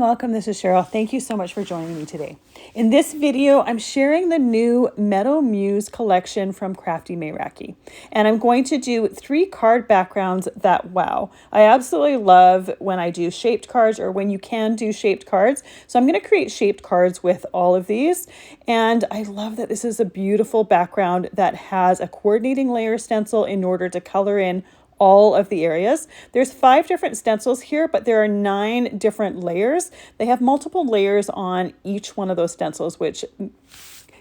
welcome. This is Cheryl. Thank you so much for joining me today. In this video, I'm sharing the new Meadow Muse collection from Crafty Meraki. And I'm going to do 3 card backgrounds that wow. I absolutely love when I do shaped cards or when you can do shaped cards. So I'm going to create shaped cards with all of these. And I love that this is a beautiful background that has a coordinating layer stencil in order to color in all of the areas. There's 5 different stencils here, but there are 9 different layers. They have multiple layers on each one of those stencils, which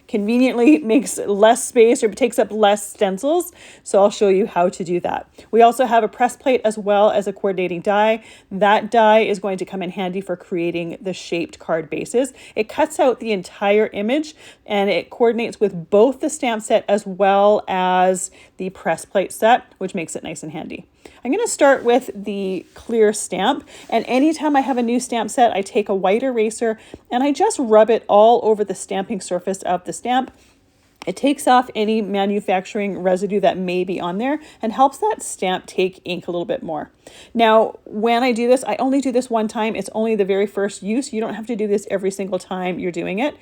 conveniently makes less space or takes up less stencils. So I'll show you how to do that. We also have a press plate as well as a coordinating die. That die is going to come in handy for creating the shaped card bases. It cuts out the entire image and it coordinates with both the stamp set as well as the press plate set, which makes it nice and handy. I'm going to start with the clear stamp, and anytime I have a new stamp set, I take a white eraser and I just rub it all over the stamping surface of the stamp. It takes off any manufacturing residue that may be on there and helps that stamp take ink a little bit more. Now, when I do this, I only do this one time. It's only the very first use. You don't have to do this every single time you're doing it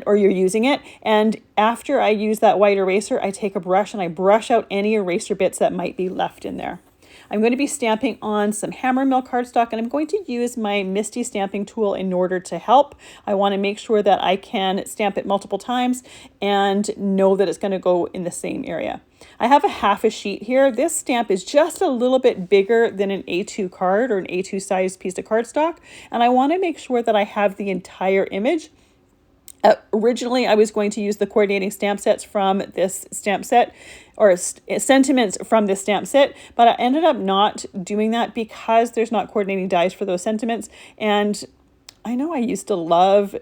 or you're using it. And after I use that white eraser, I take a brush and I brush out any eraser bits that might be left in there. I'm going to be stamping on some hammer mill cardstock, and I'm going to use my Misty stamping tool in order to help. I want to make sure that I can stamp it multiple times and know that it's going to go in the same area. I have a half a sheet here. This stamp is just a little bit bigger than an A2 card or an A2 size piece of cardstock, and I want to make sure that I have the entire image. Originally, I was going to use the coordinating stamp sets from this stamp set or sentiments from this stamp set, but I ended up not doing that because there's not coordinating dies for those sentiments. And I know I used to love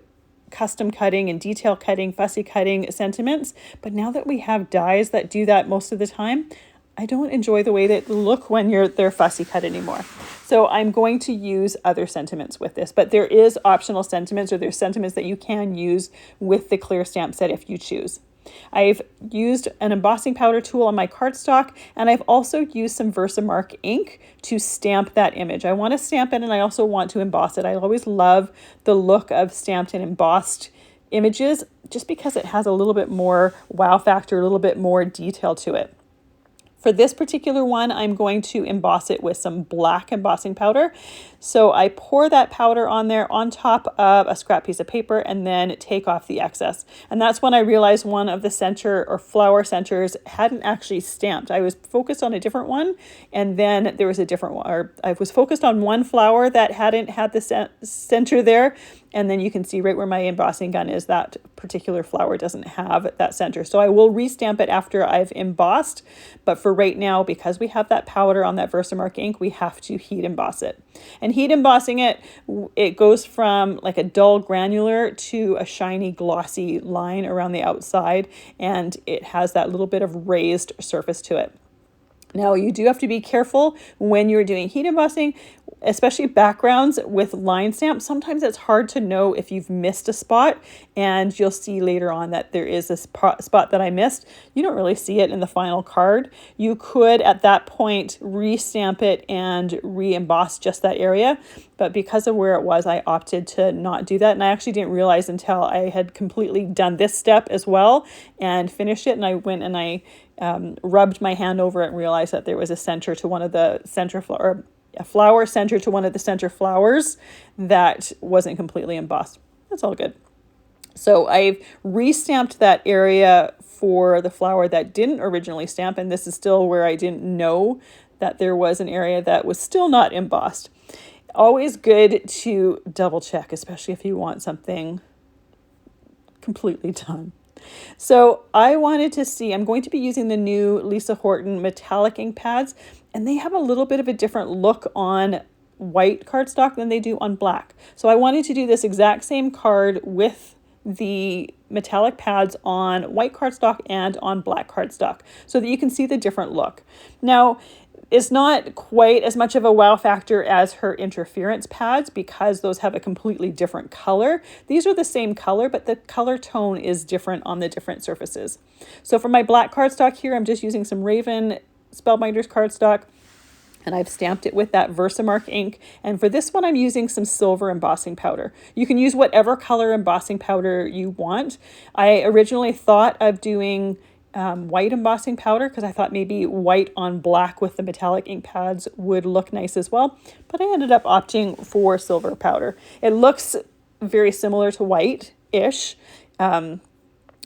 custom cutting and detail cutting, fussy cutting sentiments, but now that we have dies that do that most of the time, I don't enjoy the way that they look when they're fussy cut anymore. So I'm going to use other sentiments with this, but there is optional sentiments, or there's sentiments that you can use with the clear stamp set if you choose. I've used an embossing powder tool on my cardstock, and I've also used some Versamark ink to stamp that image. I want to stamp it and I also want to emboss it. I always love the look of stamped and embossed images just because it has a little bit more wow factor, a little bit more detail to it. For this particular one, I'm going to emboss it with some black embossing powder. So I pour that powder on there on top of a scrap piece of paper and then take off the excess. And that's when I realized one of the center or flower centers hadn't actually stamped. I was focused on a different one, and then there was a different one. Or I was focused on one flower that hadn't had the center there. And then you can see right where my embossing gun is, that particular flower doesn't have that center. So I will restamp it after I've embossed. But for right now, because we have that powder on that Versamark ink, we have to heat emboss it. And heat embossing it goes from like a dull granular to a shiny glossy line around the outside. And it has that little bit of raised surface to it. Now, you do have to be careful when you're doing heat embossing, especially backgrounds with line stamps. Sometimes it's hard to know if you've missed a spot, and you'll see later on that there is a spot that I missed. You don't really see it in the final card. You could, at that point, re-stamp it and re-emboss just that area. But because of where it was, I opted to not do that. And I actually didn't realize until I had completely done this step as well and finished it. And I went and I rubbed my hand over it and realized that there was a center to one of the center flower, a flower center to one of the center flowers that wasn't completely embossed. That's all good. So I've re-stamped that area for the flower that didn't originally stamp, and this is still where I didn't know that there was an area that was still not embossed. Always good to double check, especially if you want something completely done. So I wanted to see, I'm going to be using the new Lisa Horton metallic ink pads, and they have a little bit of a different look on white cardstock than they do on black. So I wanted to do this exact same card with the metallic pads on white cardstock and on black cardstock so that you can see the different look. Now, it's not quite as much of a wow factor as her interference pads because those have a completely different color. These are the same color, but the color tone is different on the different surfaces. So for my black cardstock here, I'm just using some Raven Spellbinders cardstock. And I've stamped it with that Versamark ink. And for this one, I'm using some silver embossing powder. You can use whatever color embossing powder you want. I originally thought of doing white embossing powder because I thought maybe white on black with the metallic ink pads would look nice as well. But I ended up opting for silver powder. It looks very similar to white-ish.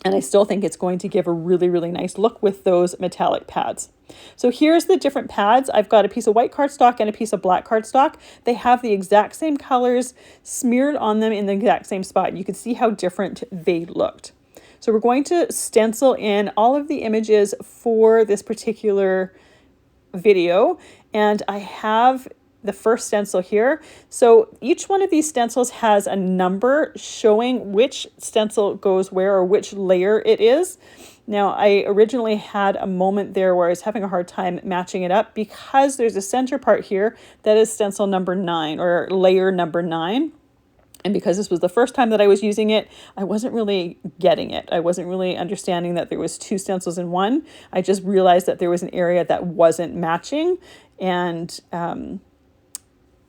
And I still think it's going to give a really, really nice look with those metallic pads. So here's the different pads. I've got a piece of white cardstock and a piece of black cardstock. They have the exact same colors smeared on them in the exact same spot. You can see how different they looked. So we're going to stencil in all of the images for this particular video. And I have the first stencil here. So each one of these stencils has a number showing which stencil goes where or which layer it is. Now, I originally had a moment there where I was having a hard time matching it up because there's a center part here that is stencil number 9 or layer number 9. And because this was the first time that I was using it, I wasn't really getting it. I wasn't really understanding that there was 2 stencils in one. I just realized that there was an area that wasn't matching, and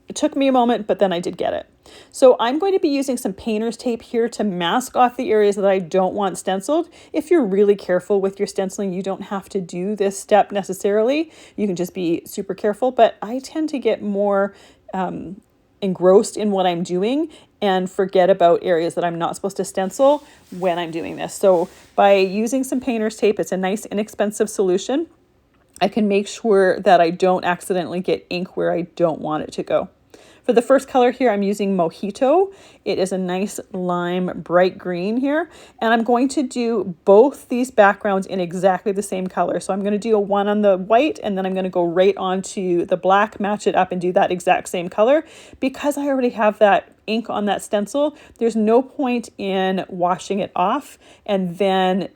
it took me a moment, but then I did get it. So I'm going to be using some painter's tape here to mask off the areas that I don't want stenciled. If you're really careful with your stenciling, you don't have to do this step necessarily. You can just be super careful, but I tend to get more engrossed in what I'm doing and forget about areas that I'm not supposed to stencil when I'm doing this. So by using some painter's tape, it's a nice inexpensive solution. I can make sure that I don't accidentally get ink where I don't want it to go. For the first color here, I'm using Mojito. It is a nice lime bright green here. And I'm going to do both these backgrounds in exactly the same color. So I'm going to do a one on the white, and then I'm going to go right onto the black, match it up, and do that exact same color. Because I already have that ink on that stencil, there's no point in washing it off and then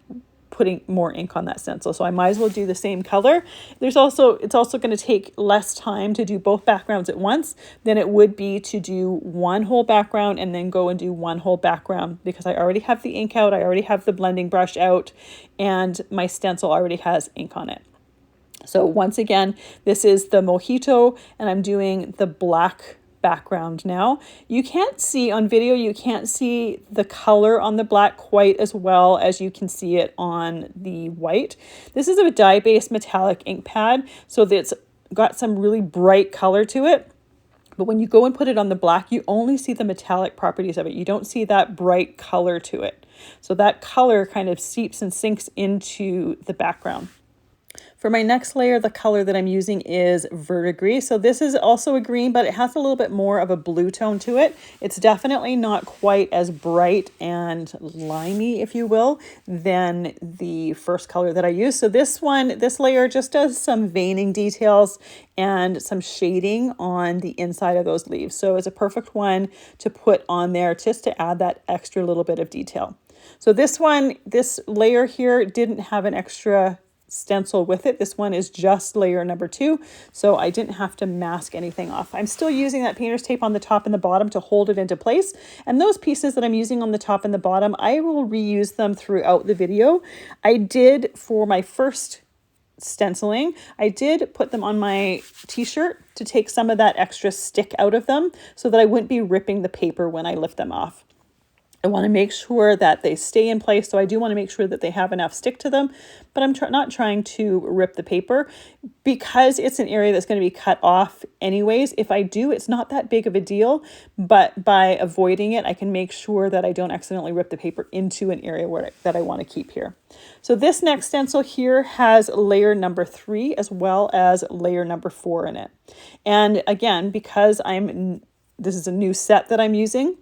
putting more ink on that stencil. So I might as well do the same color. It's also going to take less time to do both backgrounds at once than it would be to do one whole background and then go and do one whole background, because I already have the ink out, I already have the blending brush out, and my stencil already has ink on it. So once again, this is the Mojito, and I'm doing the black background now. You can't see on video, you can't see the color on the black quite as well as you can see it on the white. This is a dye-based metallic ink pad, so that's got some really bright color to it. But when you go and put it on the black, you only see the metallic properties of it. You don't see that bright color to it. So that color kind of seeps and sinks into the background. For my next layer, the color that I'm using is Verdigris. So this is also a green, but it has a little bit more of a blue tone to it. It's definitely not quite as bright and limey, if you will, than the first color that I used. So this layer just does some veining details and some shading on the inside of those leaves. So it's a perfect one to put on there just to add that extra little bit of detail. So this layer here didn't have an extra stencil with it. This one is just layer number 2, so I didn't have to mask anything off. I'm still using that painter's tape on the top and the bottom to hold it into place, and those pieces that I'm using on the top and the bottom, I will reuse them throughout the video. I did for my first stenciling, I did put them on my t-shirt to take some of that extra stick out of them so that I wouldn't be ripping the paper when I lift them off. I want to make sure that they stay in place, so I do want to make sure that they have enough stick to them, but I'm not trying to rip the paper because it's an area that's going to be cut off anyways. If I do, it's not that big of a deal, but by avoiding it, I can make sure that I don't accidentally rip the paper into an area that I want to keep here. So this next stencil here has layer number 3 as well as layer number 4 in it. And again, because this is a new set that I'm using,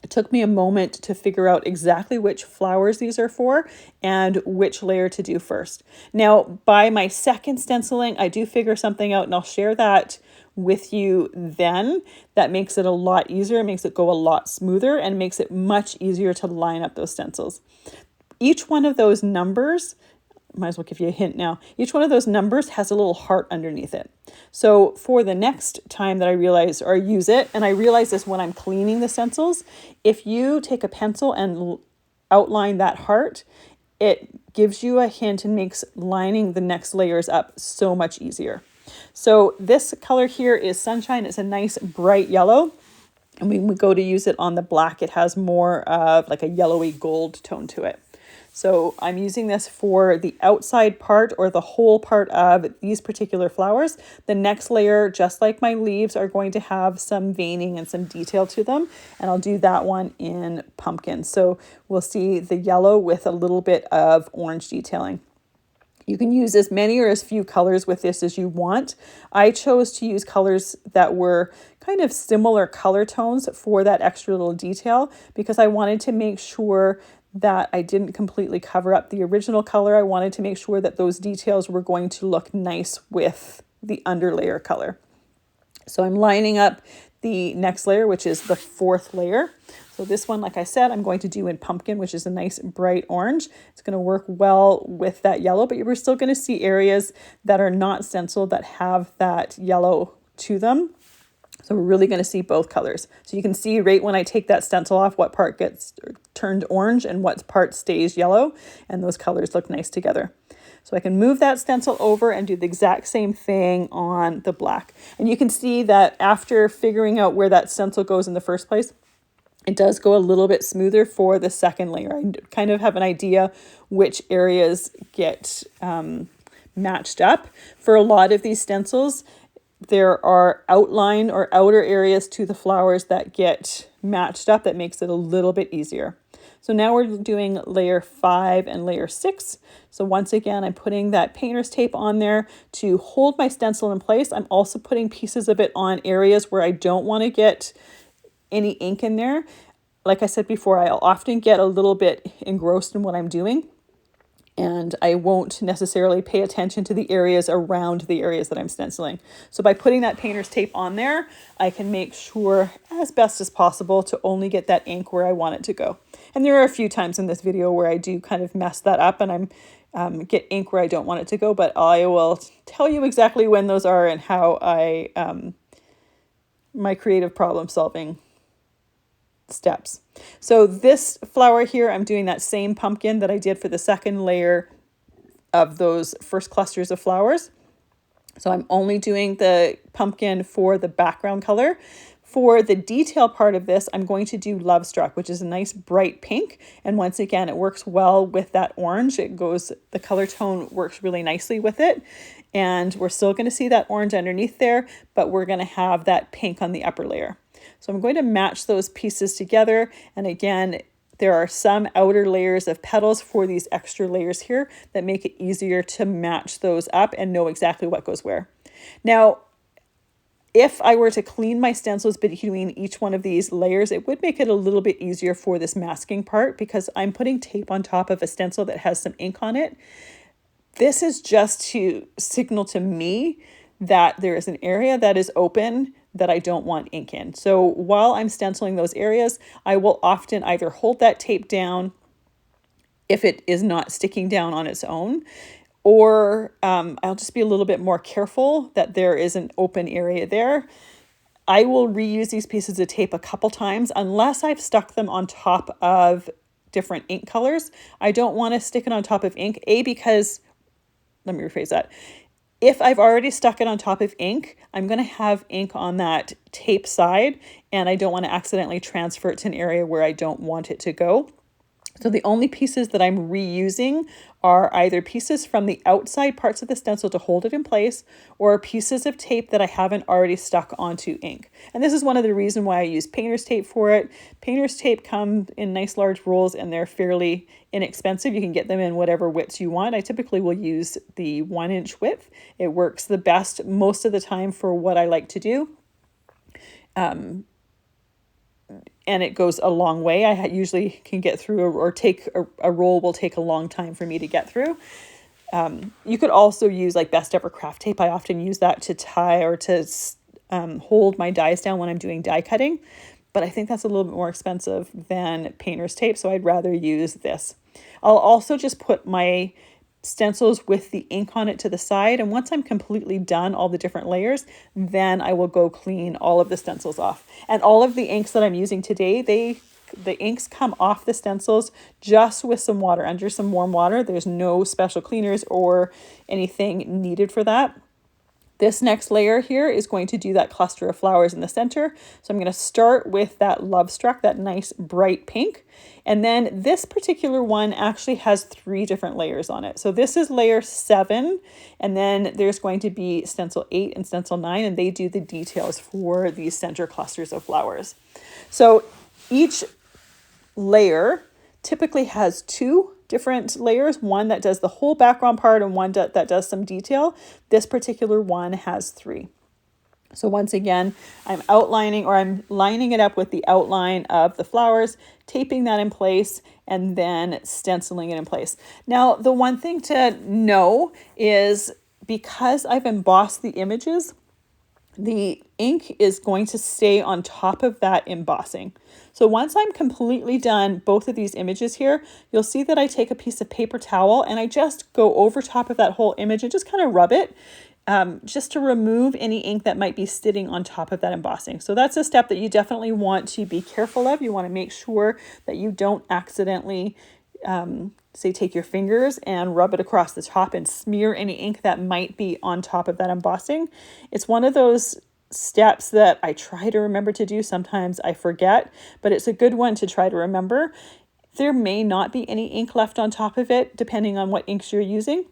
it took me a moment to figure out exactly which flowers these are for and which layer to do first. Now, by my second stenciling, I do figure something out, and I'll share that with you then. That makes it a lot easier. It makes it go a lot smoother and makes it much easier to line up those stencils. Each one of those numbers, might as well give you a hint now. Each one of those numbers has a little heart underneath it. So for the next time that I use it, and I realize this when I'm cleaning the stencils, if you take a pencil and outline that heart, it gives you a hint and makes lining the next layers up so much easier. So this color here is Sunshine. It's a nice bright yellow. And when we go to use it on the black, it has more of like a yellowy gold tone to it. So I'm using this for the outside part or the whole part of these particular flowers. The next layer, just like my leaves, are going to have some veining and some detail to them. And I'll do that one in pumpkin. So we'll see the yellow with a little bit of orange detailing. You can use as many or as few colors with this as you want. I chose to use colors that were kind of similar color tones for that extra little detail because I wanted to make sure that I didn't completely cover up the original color. I wanted to make sure that those details were going to look nice with the underlayer color. So I'm lining up the next layer, which is the fourth layer. So this one, like I said, I'm going to do in pumpkin, which is a nice bright orange. It's going to work well with that yellow, but you're still going to see areas that are not stenciled that have that yellow to them. So we're really going to see both colors. So you can see right when I take that stencil off, what part gets turned orange and what part stays yellow, and those colors look nice together. So I can move that stencil over and do the exact same thing on the black. And you can see that after figuring out where that stencil goes in the first place, it does go a little bit smoother for the second layer. I kind of have an idea which areas get matched up. For a lot of these stencils, there are outline or outer areas to the flowers that get matched up. That makes it a little bit easier. So now we're doing layer 5 and layer 6. So once again, I'm putting that painter's tape on there to hold my stencil in place. I'm also putting pieces of it on areas where I don't want to get any ink in there. Like I said before, I'll often get a little bit engrossed in what I'm doing, and I won't necessarily pay attention to the areas around the areas that I'm stenciling. So by putting that painter's tape on there, I can make sure as best as possible to only get that ink where I want it to go. And there are a few times in this video where I do kind of mess that up and I'm get ink where I don't want it to go, but I will tell you exactly when those are and how I my creative problem solving steps. So this flower here, I'm doing that same pumpkin that I did for the second layer of those first clusters of flowers. So I'm only doing the pumpkin for the background color. For the detail part of this, I'm going to do Love Struck, which is a nice bright pink. And once again, it works well with that orange. It goes, the color tone works really nicely with it. And we're still going to see that orange underneath there, but we're going to have that pink on the upper layer. So I'm going to match those pieces together. And again, there are some outer layers of petals for these extra layers here that make it easier to match those up and know exactly what goes where. Now, if I were to clean my stencils between each one of these layers, it would make it a little bit easier for this masking part because I'm putting tape on top of a stencil that has some ink on it. This is just to signal to me that there is an area that is open that I don't want ink in. So while I'm stenciling those areas, I will often either hold that tape down if it is not sticking down on its own, or I'll just be a little bit more careful that there is an open area there. I will reuse these pieces of tape a couple times unless I've stuck them on top of different ink colors. I don't want to stick it on top of ink, because, let me rephrase that. If I've already stuck it on top of ink, I'm going to have ink on that tape side, and I don't want to accidentally transfer it to an area where I don't want it to go. So the only pieces that I'm reusing are either pieces from the outside parts of the stencil to hold it in place, or pieces of tape that I haven't already stuck onto ink. And this is one of the reasons why I use painter's tape for it. Painter's tape come in nice large rolls and they're fairly inexpensive. You can get them in whatever widths you want. I typically will use the 1-inch width. It works the best most of the time for what I like to do. And it goes a long way. I usually can get through or take a roll will take a long time for me to get through. You could also use like Best Ever Craft tape. I often use that to tie or to hold my dies down when I'm doing die cutting, but I think that's a little bit more expensive than painter's tape, so I'd rather use this. I'll also just put my stencils with the ink on it to the side, and once I'm completely done all the different layers, then I will go clean all of the stencils off. And all of the inks that I'm using today, the inks come off the stencils just with some water, under some warm water. There's no special cleaners or anything needed for that. This next layer here is going to do that cluster of flowers in the center. So I'm going to start with that Love Struck, that nice bright pink. And then this particular one actually has 3 different layers on it. So this is layer 7, and then there's going to be stencil 8 and stencil 9, and they do the details for these center clusters of flowers. So each layer typically has 2 different layers, one that does the whole background part and one that does some detail. This particular one has 3. So once again, I'm outlining, or I'm lining it up with the outline of the flowers, taping that in place, and then stenciling it in place. Now, the one thing to know is because I've embossed the images, the ink is going to stay on top of that embossing. So once I'm completely done both of these images here, you'll see that I take a piece of paper towel and I just go over top of that whole image and just kind of rub it just to remove any ink that might be sitting on top of that embossing. So that's a step that you definitely want to be careful of. You want to make sure that you don't accidentally say take your fingers and rub it across the top and smear any ink that might be on top of that embossing. It's one of those steps that I try to remember to do. Sometimes I forget, but it's a good one to try to remember. There may not be any ink left on top of it, depending on what inks you're using,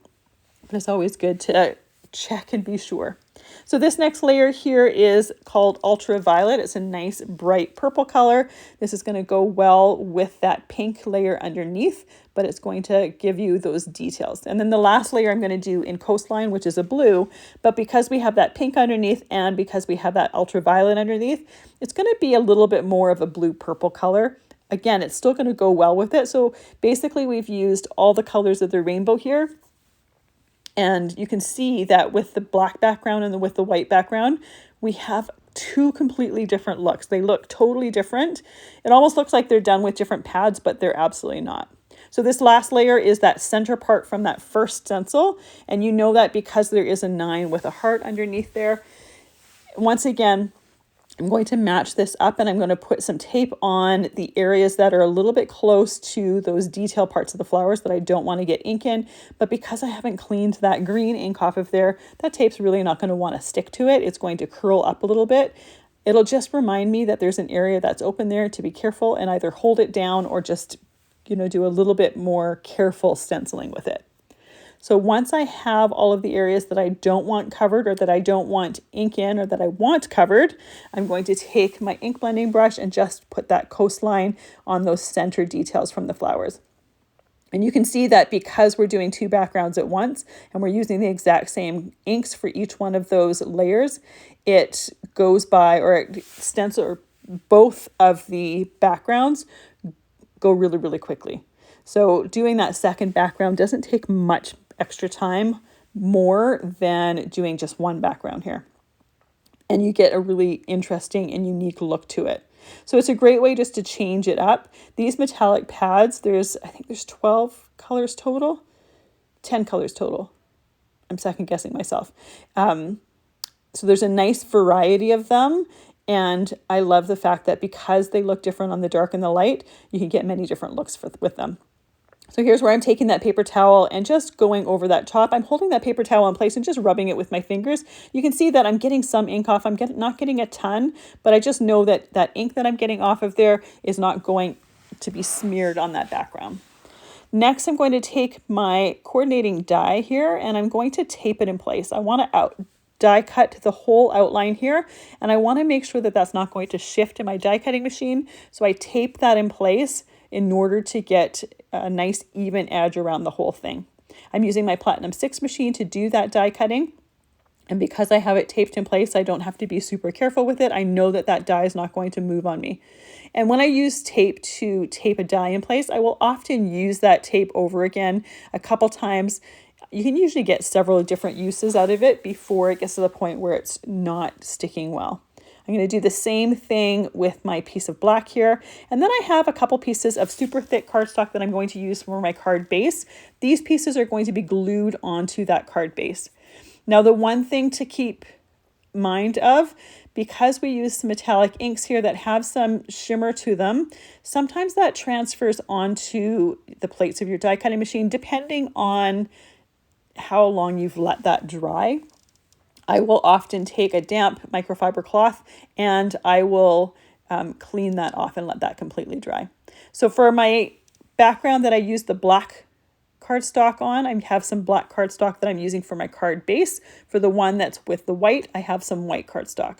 but it's always good to check and be sure. So this next layer here is called Ultraviolet. It's a nice bright purple color. This is going to go well with that pink layer underneath, but it's going to give you those details. And then the last layer I'm going to do in Coastline, which is a blue, but because we have that pink underneath and because we have that ultraviolet underneath, it's going to be a little bit more of a blue purple color. Again, it's still going to go well with it. So basically we've used all the colors of the rainbow here. And you can see that with the black background and with the white background, we have 2 completely different looks. They look totally different. It almost looks like they're done with different pads, but they're absolutely not. So this last layer is that center part from that first stencil. And you know that because there is a 9 with a heart underneath there. Once again, I'm going to match this up and I'm going to put some tape on the areas that are a little bit close to those detail parts of the flowers that I don't want to get ink in. But because I haven't cleaned that green ink off of there, that tape's really not going to want to stick to it. It's going to curl up a little bit. It'll just remind me that there's an area that's open there to be careful and either hold it down or just, do a little bit more careful stenciling with it. So once I have all of the areas that I don't want covered or that I don't want ink in or that I want covered, I'm going to take my ink blending brush and just put that coastline on those center details from the flowers. And you can see that because we're doing 2 backgrounds at once and we're using the exact same inks for each one of those layers, it goes by, or stencil, or both of the backgrounds go really, really quickly. So doing that second background doesn't take much extra time, more than doing just one background here. And you get a really interesting and unique look to it. So it's a great way just to change it up. These metallic pads, I think there's 12 colors total, 10 colors total. I'm second guessing myself. So there's a nice variety of them. And I love the fact that because they look different on the dark and the light, you can get many different looks with them. So here's where I'm taking that paper towel and just going over that top. I'm holding that paper towel in place and just rubbing it with my fingers. You can see that I'm getting some ink off. I'm not getting a ton, but I just know that that ink that I'm getting off of there is not going to be smeared on that background. Next, I'm going to take my coordinating die here and I'm going to tape it in place. I want to die cut the whole outline here, and I want to make sure that that's not going to shift in my die cutting machine. So I tape that in place in order to get a nice even edge around the whole thing. I'm using my Platinum 6 machine to do that die cutting. And because I have it taped in place, I don't have to be super careful with it. I know that that die is not going to move on me. And when I use tape to tape a die in place, I will often use that tape over again a couple times. You can usually get several different uses out of it before it gets to the point where it's not sticking well. I'm going to do the same thing with my piece of black here. And then I have a couple pieces of super thick cardstock that I'm going to use for my card base. These pieces are going to be glued onto that card base. Now, the one thing to keep mind of, because we use some metallic inks here that have some shimmer to them, sometimes that transfers onto the plates of your die cutting machine, depending on how long you've let that dry. I will often take a damp microfiber cloth and I will clean that off and let that completely dry. So for my background that I use the black cardstock on, I have some black cardstock that I'm using for my card base. For the one that's with the white, I have some white cardstock.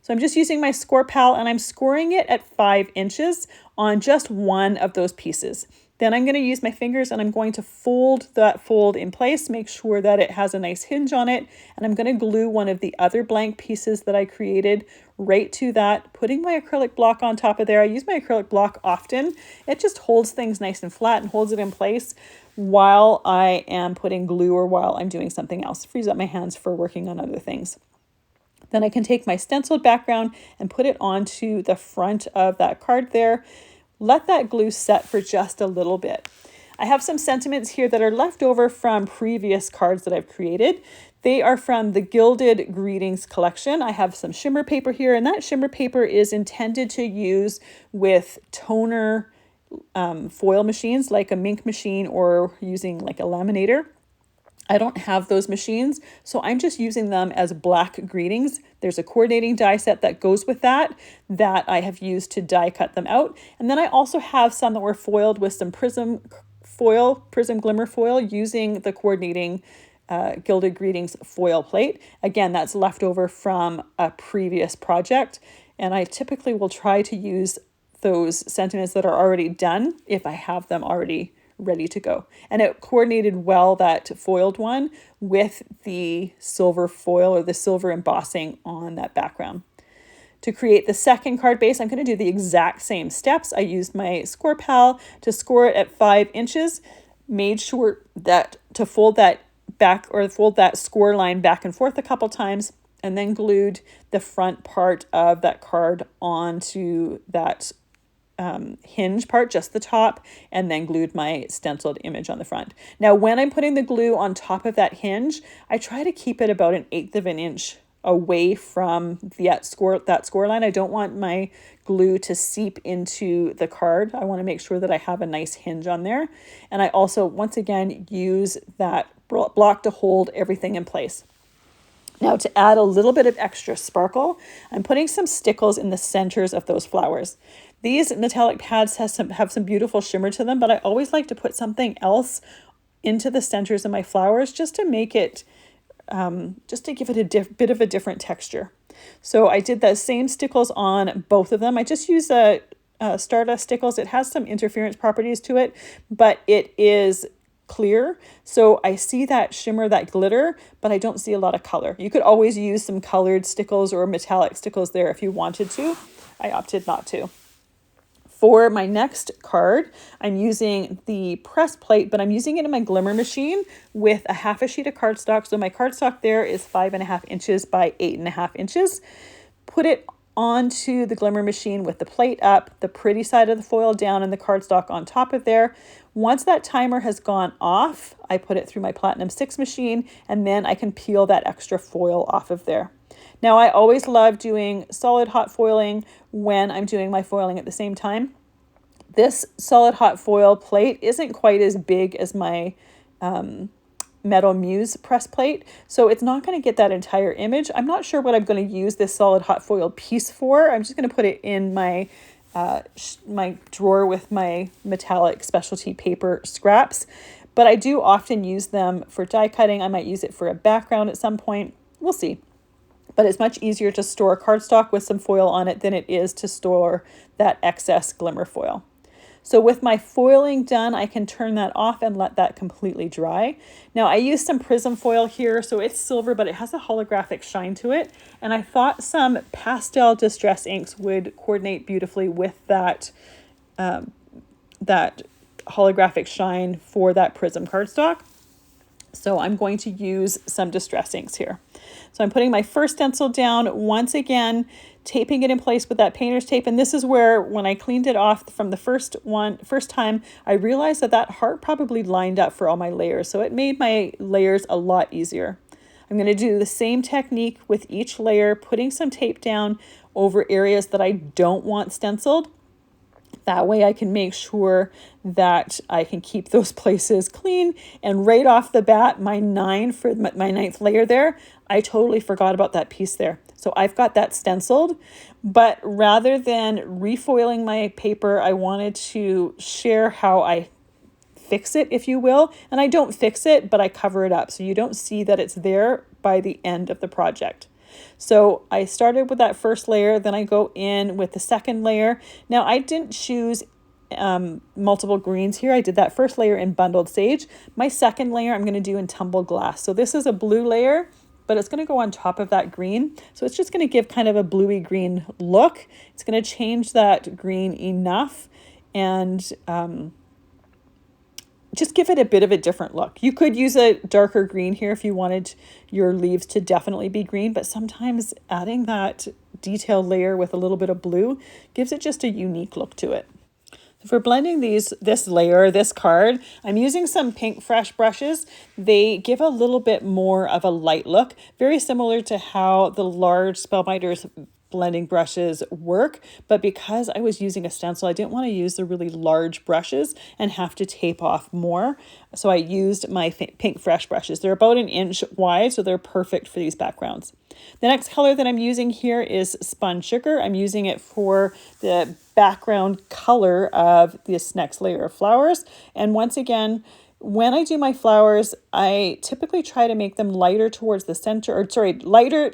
So I'm just using my score pal and I'm scoring it at 5 inches on just one of those pieces. Then I'm going to use my fingers and I'm going to fold that fold in place, make sure that it has a nice hinge on it. And I'm going to glue one of the other blank pieces that I created right to that, putting my acrylic block on top of there. I use my acrylic block often. It just holds things nice and flat and holds it in place while I am putting glue or while I'm doing something else. Frees up my hands for working on other things. Then I can take my stenciled background and put it onto the front of that card there. Let that glue set for just a little bit. I have some sentiments here that are left over from previous cards that I've created. They are from the Gilded Greetings collection. I have some shimmer paper here, and that shimmer paper is intended to use with toner foil machines like a Mink machine or using like a laminator. I don't have those machines, so I'm just using them as black greetings. There's a coordinating die set that goes with that I have used to die cut them out. And then I also have some that were foiled with some prism glimmer foil using the coordinating Gilded Greetings foil plate. Again, that's left over from a previous project. And I typically will try to use those sentiments that are already done if I have them already ready to go. And it coordinated well, that foiled one, with the silver foil or the silver embossing on that background. To create the second card base, I'm going to do the exact same steps. I used my score pal to score it at 5 inches, made sure that to fold that back or fold that score line back and forth a couple times, and then glued the front part of that card onto that hinge part, just the top, and then glued my stenciled image on the front. Now, when I'm putting the glue on top of that hinge, I try to keep it about 1/8 of an inch away from that score line. I don't want my glue to seep into the card. I want to make sure that I have a nice hinge on there. And I also, once again, use that block to hold everything in place. Now, to add a little bit of extra sparkle, I'm putting some stickles in the centers of those flowers. These metallic pads have some beautiful shimmer to them, but I always like to put something else into the centers of my flowers just to make it, just to give it a bit of a different texture. So I did the same stickles on both of them. I just use a Stardust stickles. It has some interference properties to it, but it is clear. So I see that shimmer, that glitter, but I don't see a lot of color. You could always use some colored stickles or metallic stickles there if you wanted to. I opted not to. For my next card, I'm using the press plate, but I'm using it in my glimmer machine with a 1/2 sheet of cardstock. So my cardstock there is 5.5 inches by 8.5 inches. Put it onto the glimmer machine with the plate up, the pretty side of the foil down, and the cardstock on top of there. Once that timer has gone off, I put it through my Platinum 6 machine, and then I can peel that extra foil off of there. Now, I always love doing solid hot foiling when I'm doing my foiling at the same time. This solid hot foil plate isn't quite as big as my Meadow Muse press plate, so it's not going to get that entire image. I'm not sure what I'm going to use this solid hot foil piece for. I'm just going to put it in my my drawer with my metallic specialty paper scraps, but I do often use them for die cutting. I might use it for a background at some point. We'll see. But it's much easier to store cardstock with some foil on it than it is to store that excess glimmer foil. So with my foiling done, I can turn that off and let that completely dry. Now I used some prism foil here, so it's silver, but it has a holographic shine to it. And I thought some pastel distress inks would coordinate beautifully with that, that holographic shine for that prism cardstock. So I'm going to use some distress inks here. So I'm putting my first stencil down, once again, taping it in place with that painter's tape. And this is where, when I cleaned it off from the first time, I realized that that heart probably lined up for all my layers. So it made my layers a lot easier. I'm going to do the same technique with each layer, putting some tape down over areas that I don't want stenciled. That way I can make sure that I can keep those places clean. And right off the bat, my 9 for my 9th layer there, I totally forgot about that piece there. So I've got that stenciled, but rather than refoiling my paper, I wanted to share how I fix it, if you will. And I don't fix it, but I cover it up so you don't see that it's there by the end of the project. So I started with that first layer, then I go in with the second layer. Now I didn't choose multiple greens here. I did that first layer in bundled sage. My second layer I'm going to do in tumbled glass. So this is a blue layer, but it's going to go on top of that green. So it's just going to give kind of a bluey green look. It's going to change that green enough and just give it a bit of a different look. You could use a darker green here if you wanted your leaves to definitely be green, but sometimes adding that detailed layer with a little bit of blue gives it just a unique look to it. For blending this layer, this card, I'm using some pink fresh brushes. They give a little bit more of a light look, very similar to how the large Spellbinders blending brushes work, but because I was using a stencil, I didn't want to use the really large brushes and have to tape off more. So I used my pink fresh brushes. They're about 1 inch wide, so they're perfect for these backgrounds. The next color that I'm using here is Spun Sugar. I'm using it for the background color of this next layer of flowers. And once again, when I do my flowers, I typically try to make them lighter towards the center, or sorry, lighter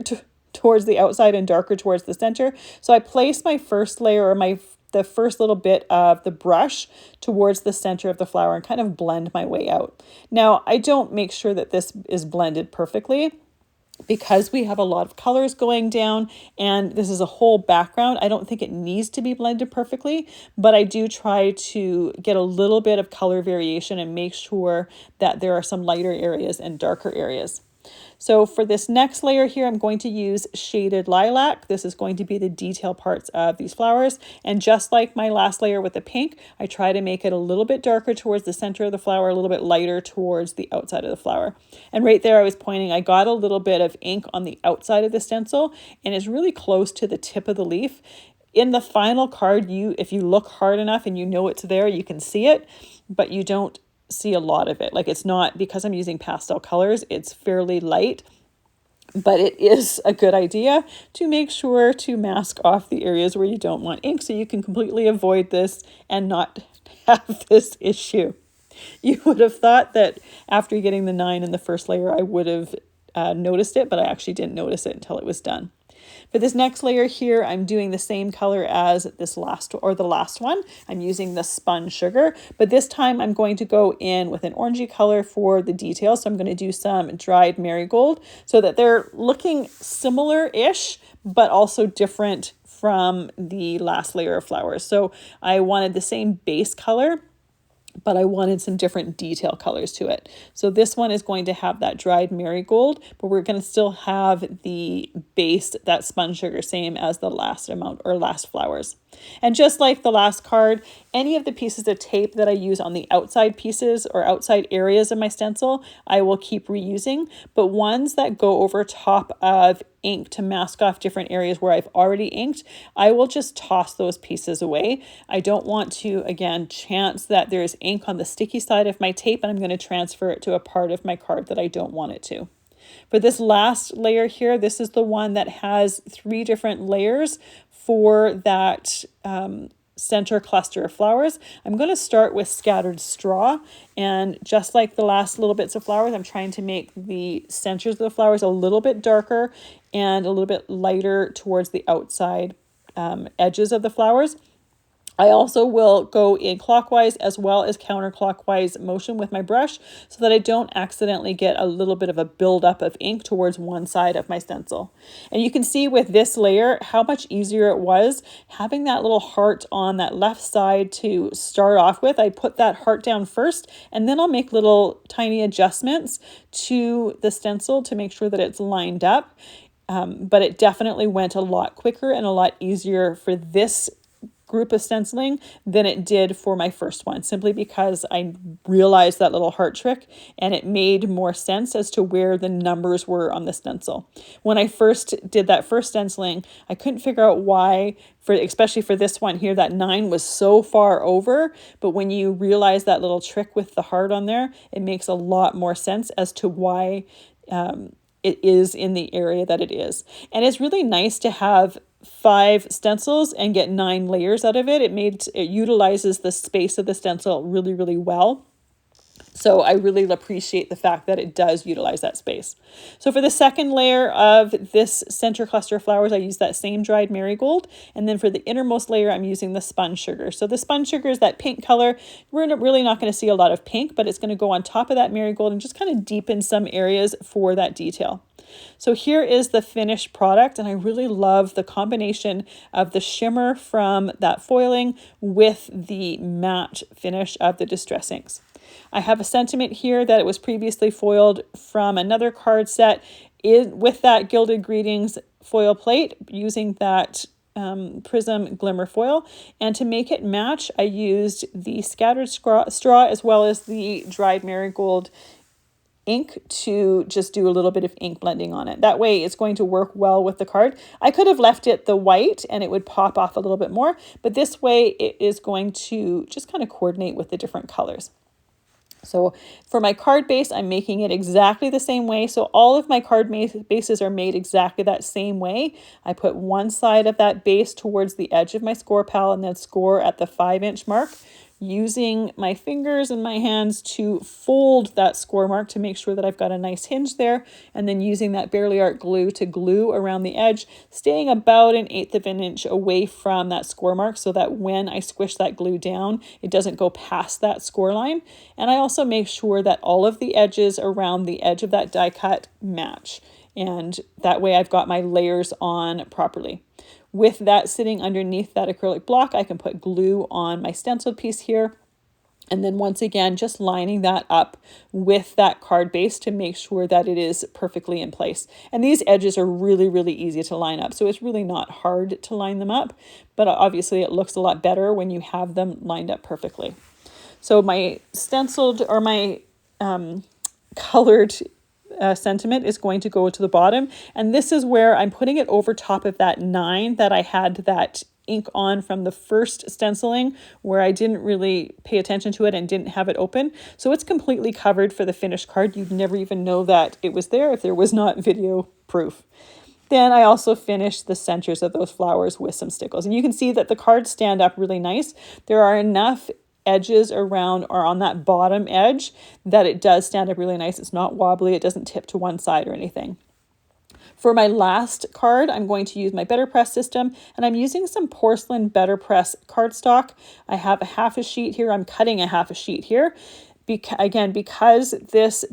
towards the outside and darker towards the center. So I place my first layer, or the first little bit of the brush towards the center of the flower and kind of blend my way out. Now, I don't make sure that this is blended perfectly because we have a lot of colors going down and this is a whole background. I don't think it needs to be blended perfectly, but I do try to get a little bit of color variation and make sure that there are some lighter areas and darker areas. So for this next layer here, I'm going to use Shaded Lilac. This is going to be the detail parts of these flowers. And just like my last layer with the pink, I try to make it a little bit darker towards the center of the flower, a little bit lighter towards the outside of the flower. And right there I was pointing, I got a little bit of ink on the outside of the stencil and it's really close to the tip of the leaf. In the final card, if you look hard enough and you know it's there, you can see it, but you don't see a lot of it. Like it's not, because I'm using pastel colors, it's fairly light, but it is a good idea to make sure to mask off the areas where you don't want ink so you can completely avoid this and not have this issue. You would have thought that after getting the 9 in the first layer, I would have noticed it, but I actually didn't notice it until it was done. For this next layer here, I'm doing the same color as the last one. I'm using the Spun Sugar, but this time I'm going to go in with an orangey color for the details. So I'm going to do some dried marigold so that they're looking similar-ish, but also different from the last layer of flowers. So I wanted the same base color, but I wanted some different detail colors to it. So this one is going to have that dried marigold, but we're going to still have the base, that Spun Sugar, same as the last amount or last flowers. And just like the last card, any of the pieces of tape that I use on the outside pieces or outside areas of my stencil, I will keep reusing, but ones that go over top of ink to mask off different areas where I've already inked, I will just toss those pieces away. I don't want to, again, chance that there's ink on the sticky side of my tape and I'm going to transfer it to a part of my card that I don't want it to. For this last layer here, this is the one that has 3 different layers for that center cluster of flowers. I'm going to start with Scattered Straw, and just like the last little bits of flowers, I'm trying to make the centers of the flowers a little bit darker and a little bit lighter towards the outside edges of the flowers. I also will go in clockwise as well as counterclockwise motion with my brush so that I don't accidentally get a little bit of a buildup of ink towards one side of my stencil. And you can see with this layer how much easier it was having that little heart on that left side to start off with. I put that heart down first and then I'll make little tiny adjustments to the stencil to make sure that it's lined up. But it definitely went a lot quicker and a lot easier for this group of stenciling than it did for my first one, simply because I realized that little heart trick and it made more sense as to where the numbers were on the stencil. When I first did that first stenciling, I couldn't figure out why, especially for this one here, that 9 was so far over. But when you realize that little trick with the heart on there, it makes a lot more sense as to why it is in the area that it is. And it's really nice to have 5 stencils and get 9 layers out of it. It utilizes the space of the stencil really, really well. So I really appreciate the fact that it does utilize that space. So for the second layer of this center cluster of flowers, I use that same dried marigold. And then for the innermost layer, I'm using the spun sugar. So the spun sugar is that pink color. We're really not going to see a lot of pink, but it's going to go on top of that marigold and just kind of deepen some areas for that detail. So here is the finished product, and I really love the combination of the shimmer from that foiling with the matte finish of the Distress inks. I have a sentiment here that it was previously foiled from another card set with that Gilded Greetings foil plate using that Prism Glimmer foil. And to make it match, I used the scattered straw as well as the dried marigold ink to just do a little bit of ink blending on it. That way it's going to work well with the card. I could have left it the white and it would pop off a little bit more, but this way it is going to just kind of coordinate with the different colors. So for my card base, I'm making it exactly the same way. So all of my card bases are made exactly that same way. I put one side of that base towards the edge of my score pal and then score at the 5-inch mark, using my fingers and my hands to fold that score mark to make sure that I've got a nice hinge there, and then using that Barely Art glue to glue around the edge, staying about 1/8 of an inch away from that score mark so that when I squish that glue down, it doesn't go past that score line. And I also make sure that all of the edges around the edge of that die cut match. And that way I've got my layers on properly. With that sitting underneath that acrylic block, I can put glue on my stenciled piece here. And then once again, just lining that up with that card base to make sure that it is perfectly in place. And these edges are really, really easy to line up. So it's really not hard to line them up, but obviously it looks a lot better when you have them lined up perfectly. So my stenciled or my colored sentiment is going to go to the bottom, and this is where I'm putting it over top of that 9 that I had that ink on from the first stenciling, where I didn't really pay attention to it and didn't have it open. So it's completely covered for the finished card. You'd never even know that it was there if there was not video proof. Then I also finished the centers of those flowers with some stickles, and you can see that the cards stand up really nice. There are enough edges around or on that bottom edge that it does stand up really nice. It's not wobbly. It doesn't tip to one side or anything. For my last card, I'm going to use my BetterPress system, and I'm using some porcelain BetterPress cardstock. I have a half a sheet here. I'm cutting a half a sheet here. Because this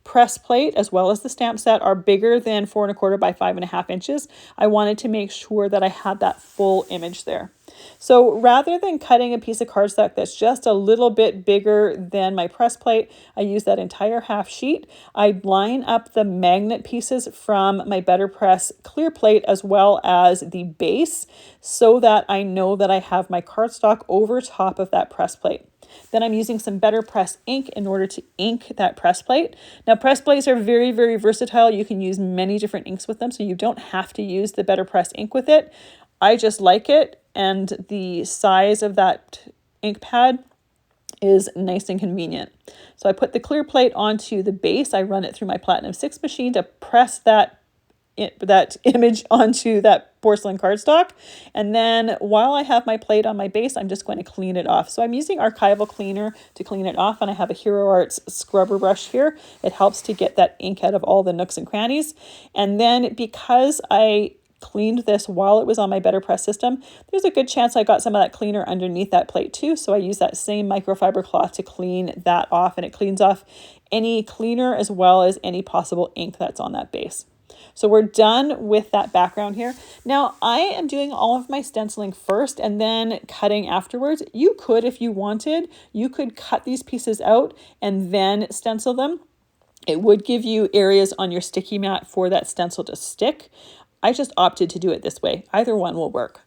press plate as well as the stamp set are bigger than 4 1/4 by 5.5 inches, I wanted to make sure that I had that full image there. So rather than cutting a piece of cardstock that's just a little bit bigger than my press plate, I use that entire half sheet. I line up the magnet pieces from my BetterPress clear plate as well as the base so that I know that I have my cardstock over top of that press plate. Then I'm using some BetterPress ink in order to ink that press plate. Now, press plates are very, very versatile. You can use many different inks with them, so you don't have to use the BetterPress ink with it. I just like it, and the size of that ink pad is nice and convenient. So I put the clear plate onto the base. I run it through my Platinum 6 machine to press that image onto that porcelain cardstock. And then while I have my plate on my base, I'm just going to clean it off. So I'm using archival cleaner to clean it off, and I have a Hero Arts scrubber brush here. It helps to get that ink out of all the nooks and crannies. And then because I cleaned this while it was on my BetterPress system, there's a good chance I got some of that cleaner underneath that plate too. So I use that same microfiber cloth to clean that off, and it cleans off any cleaner as well as any possible ink that's on that base. So we're done with that background here. Now I am doing all of my stenciling first and then cutting afterwards. You could, if you wanted, you could cut these pieces out and then stencil them. It would give you areas on your sticky mat for that stencil to stick. I just opted to do it this way. Either one will work.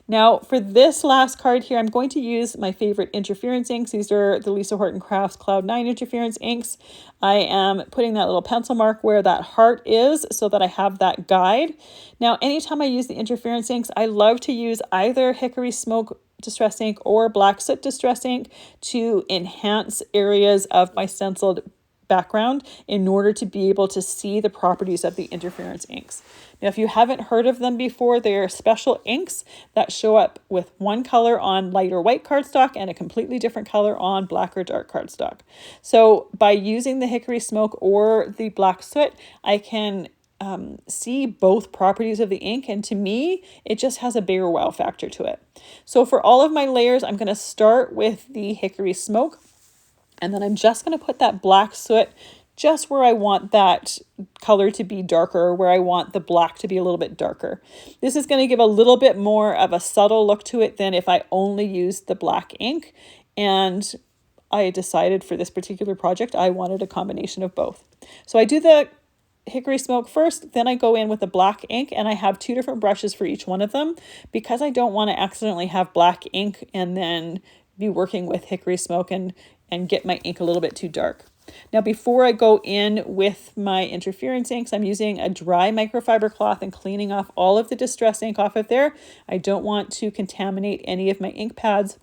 Now for this last card here, I'm going to use my favorite interference inks. These are the Lisa Horton Crafts Cloud 9 interference inks. I am putting that little pencil mark where that heart is so that I have that guide. Now, anytime I use the interference inks, I love to use either Hickory Smoke Distress ink or Black Soot Distress ink to enhance areas of my stenciled background in order to be able to see the properties of the interference inks. Now, if you haven't heard of them before, they are special inks that show up with one color on light or white cardstock and a completely different color on black or dark cardstock. So by using the Hickory Smoke or the Black Soot, I can see both properties of the ink, and to me it just has a bigger wow factor to it. So for all of my layers, I'm going to start with the Hickory Smoke, and then I'm just going to put that Black Soot just where I want that color to be darker, where I want the black to be a little bit darker. This is going to give a little bit more of a subtle look to it than if I only used the black ink, and I decided for this particular project I wanted a combination of both. So I do the Hickory Smoke first, then I go in with the black ink, and I have two different brushes for each one of them because I don't want to accidentally have black ink and then be working with Hickory Smoke and get my ink a little bit too dark. Now, before I go in with my interference inks, I'm using a dry microfiber cloth and cleaning off all of the distress ink off of there. I don't want to contaminate any of my ink pads.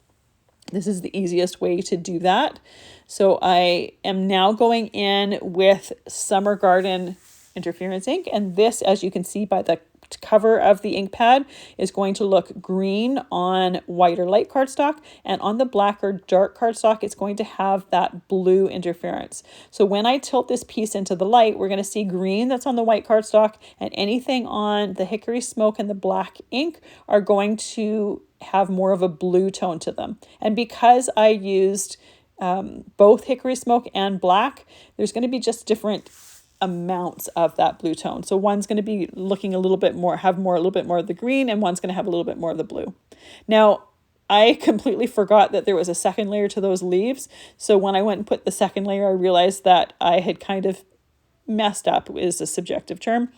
This is the easiest way to do that. So I am now going in with Summer Garden interference ink, and this, as you can see by the cover of the ink pad, is going to look green on white or light cardstock, and on the black or dark cardstock it's going to have that blue interference. So when I tilt this piece into the light, we're going to see green that's on the white cardstock, and anything on the Hickory Smoke and the black ink are going to have more of a blue tone to them. And because I used both Hickory Smoke and black, there's going to be just different amounts of that blue tone. So one's going to be looking a little bit more, a little bit more of the green, and one's going to have a little bit more of the blue. Now, I completely forgot that there was a second layer to those leaves. So when I went and put the second layer, I realized that I had kind of messed up, is a subjective term,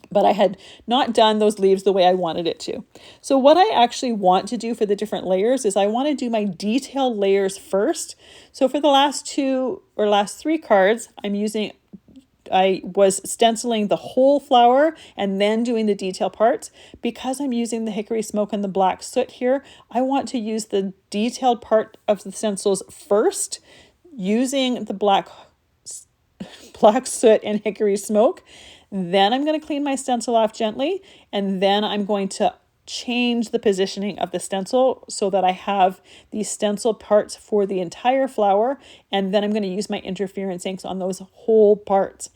but I had not done those leaves the way I wanted it to. So what I actually want to do for the different layers is I want to do my detail layers first. So for the last three cards, I was stenciling the whole flower and then doing the detail parts. Because I'm using the Hickory Smoke and the Black Soot here, I want to use the detailed part of the stencils first, using the Black Soot and Hickory Smoke. Then I'm going to clean my stencil off gently, and then I'm going to change the positioning of the stencil so that I have the stencil parts for the entire flower, and then I'm going to use my interference inks on those whole parts.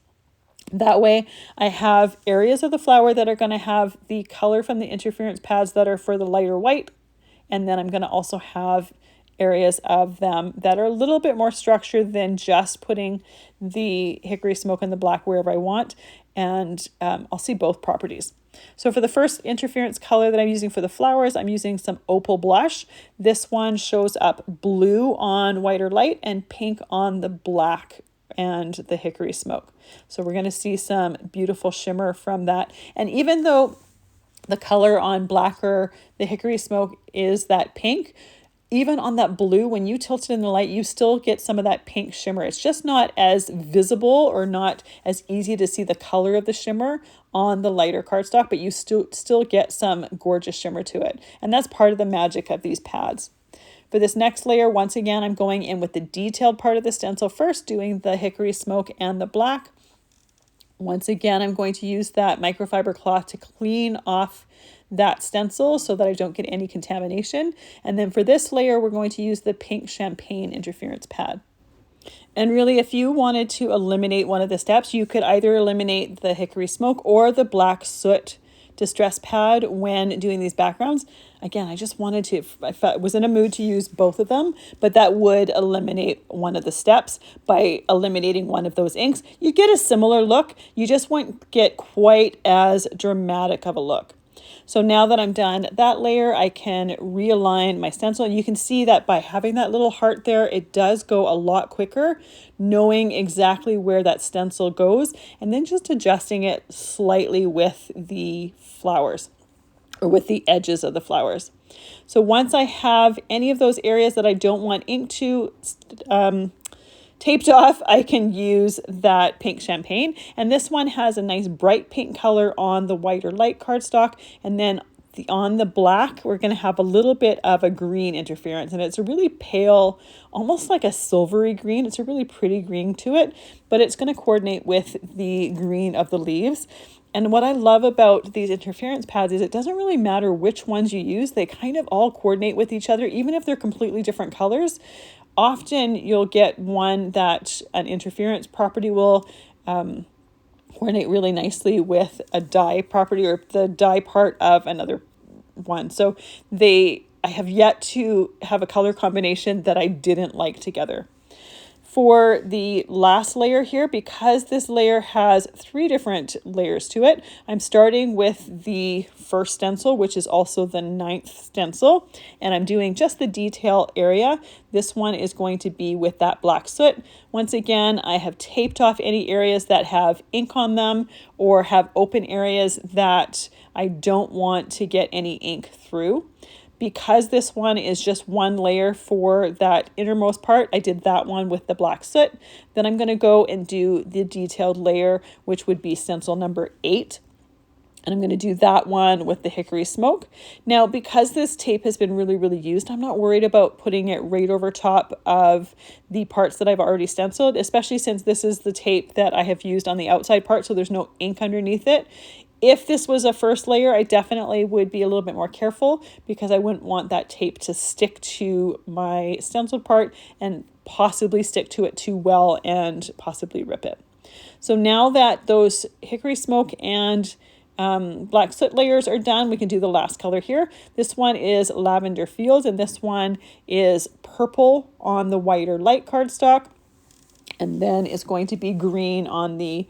That way I have areas of the flower that are going to have the color from the interference pads that are for the lighter white, and then I'm going to also have areas of them that are a little bit more structured than just putting the Hickory Smoke and the black wherever I want, and I'll see both properties. So for the first interference color that I'm using for the flowers, I'm using some Opal Blush. This one shows up blue on white or light and pink on the black and the Hickory Smoke. So we're going to see some beautiful shimmer from that. And even though the color on black or the Hickory Smoke is that pink, even on that blue, when you tilt it in the light, you still get some of that pink shimmer. It's just not as visible or not as easy to see the color of the shimmer on the lighter cardstock, but you still get some gorgeous shimmer to it. And that's part of the magic of these pads. For this next layer, once again, I'm going in with the detailed part of the stencil first, doing the Hickory Smoke and the black. Once again, I'm going to use that microfiber cloth to clean off that stencil so that I don't get any contamination. And then for this layer, we're going to use the pink champagne interference pad. And really, if you wanted to eliminate one of the steps, you could either eliminate the Hickory Smoke or the Black Soot distress pad when doing these backgrounds. Again, I just wanted to, I was in a mood to use both of them, but that would eliminate one of the steps. By eliminating one of those inks, you get a similar look. You just won't get quite as dramatic of a look. So now that I'm done that layer, I can realign my stencil. And you can see that by having that little heart there, it does go a lot quicker, knowing exactly where that stencil goes, and then just adjusting it slightly with the flowers. or with the edges of the flowers. So once I have any of those areas that I don't want ink to taped off, I can use that pink champagne. And this one has a nice bright pink color on the white or light cardstock. And then on the black, we're going to have a little bit of a green interference. And it's a really pale, almost like a silvery green. It's a really pretty green to it, but it's going to coordinate with the green of the leaves. And what I love about these interference pads is it doesn't really matter which ones you use. They kind of all coordinate with each other, even if they're completely different colors. Often you'll get one that an interference property will coordinate really nicely with a dye property or the dye part of another one. So I have yet to have a color combination that I didn't like together. For the last layer here, because this layer has 3 different layers to it, I'm starting with the first stencil, which is also the 9th stencil, and I'm doing just the detail area. This one is going to be with that black soot. Once again, I have taped off any areas that have ink on them or have open areas that I don't want to get any ink through. Because this one is just one layer for that innermost part, I did that one with the black soot. Then I'm going to go and do the detailed layer, which would be stencil number 8. And I'm going to do that one with the hickory smoke. Now, because this tape has been really used, I'm not worried about putting it right over top of the parts that I've already stenciled, especially since this is the tape that I have used on the outside part, so there's no ink underneath it. If this was a first layer, I definitely would be a little bit more careful because I wouldn't want that tape to stick to my stenciled part and possibly stick to it too well and possibly rip it. So now that those hickory smoke and black soot layers are done, we can do the last color here. This one is Lavender Fields, and this one is purple on the white or light cardstock. And then it's going to be green on the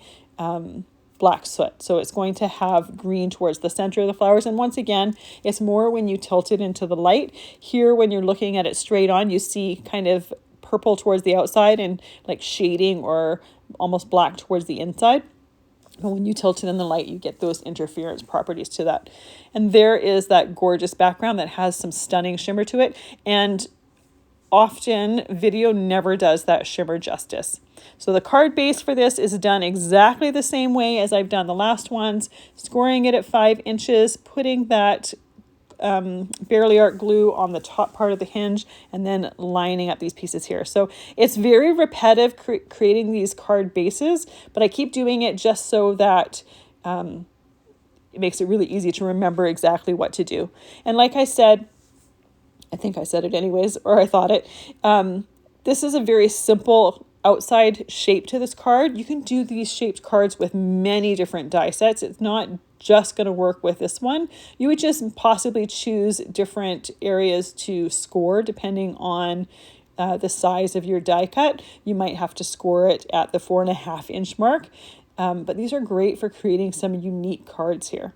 black soot. So it's going to have green towards the center of the flowers. And once again, it's more when you tilt it into the light. Here, when you're looking at it straight on, you see kind of purple towards the outside and like shading or almost black towards the inside. But when you tilt it in the light, you get those interference properties to that. And there is that gorgeous background that has some stunning shimmer to it. And often video never does that shimmer justice. So the card base for this is done exactly the same way as I've done the last ones, scoring it at 5 inches, putting that Barely Art glue on the top part of the hinge, and then lining up these pieces here. So it's very repetitive creating these card bases, but I keep doing it just so that it makes it really easy to remember exactly what to do. And like I said, I think I said it anyways, or I thought it, this is a very simple outside shape to this card. You can do these shaped cards with many different die sets. It's not just going to work with this one. You would just possibly choose different areas to score depending on the size of your die cut. You might have to score it at the 4.5 inch mark, but these are great for creating some unique cards here.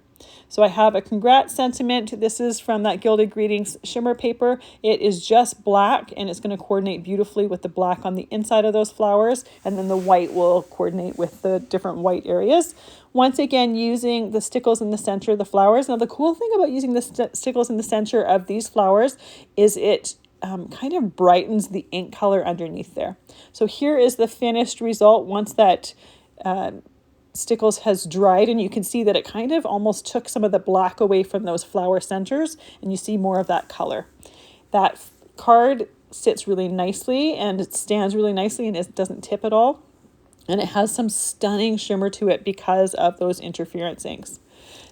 So I have a congrats sentiment. This is from that Gilded Greetings shimmer paper. It is just black, and it's going to coordinate beautifully with the black on the inside of those flowers, and then the white will coordinate with the different white areas. Once again, using the stickles in the center of the flowers. Now, the cool thing about using the stickles in the center of these flowers is it kind of brightens the ink color underneath there. So here is the finished result once that stickles has dried, and you can see that it kind of almost took some of the black away from those flower centers, and you see more of that color. That card sits really nicely and it stands really nicely, and it doesn't tip at all, and it has some stunning shimmer to it because of those interference inks.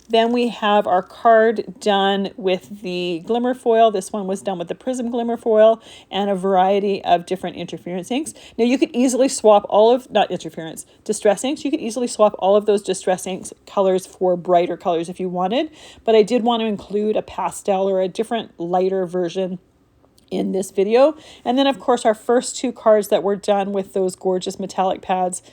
Then we have our card done with the glimmer foil. This one was done with the prism glimmer foil and a variety of different interference inks. Now you could easily swap all of, not interference, distress inks. You could easily swap all of those distress inks colors for brighter colors if you wanted, but I did want to include a pastel or a different lighter version in this video. And then of course our first 2 cards that were done with those gorgeous metallic pads.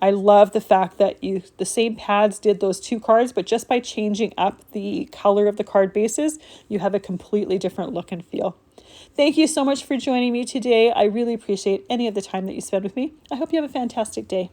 I love the fact that the same pads did those 2 cards, but just by changing up the color of the card bases, you have a completely different look and feel. Thank you so much for joining me today. I really appreciate any of the time that you spend with me. I hope you have a fantastic day.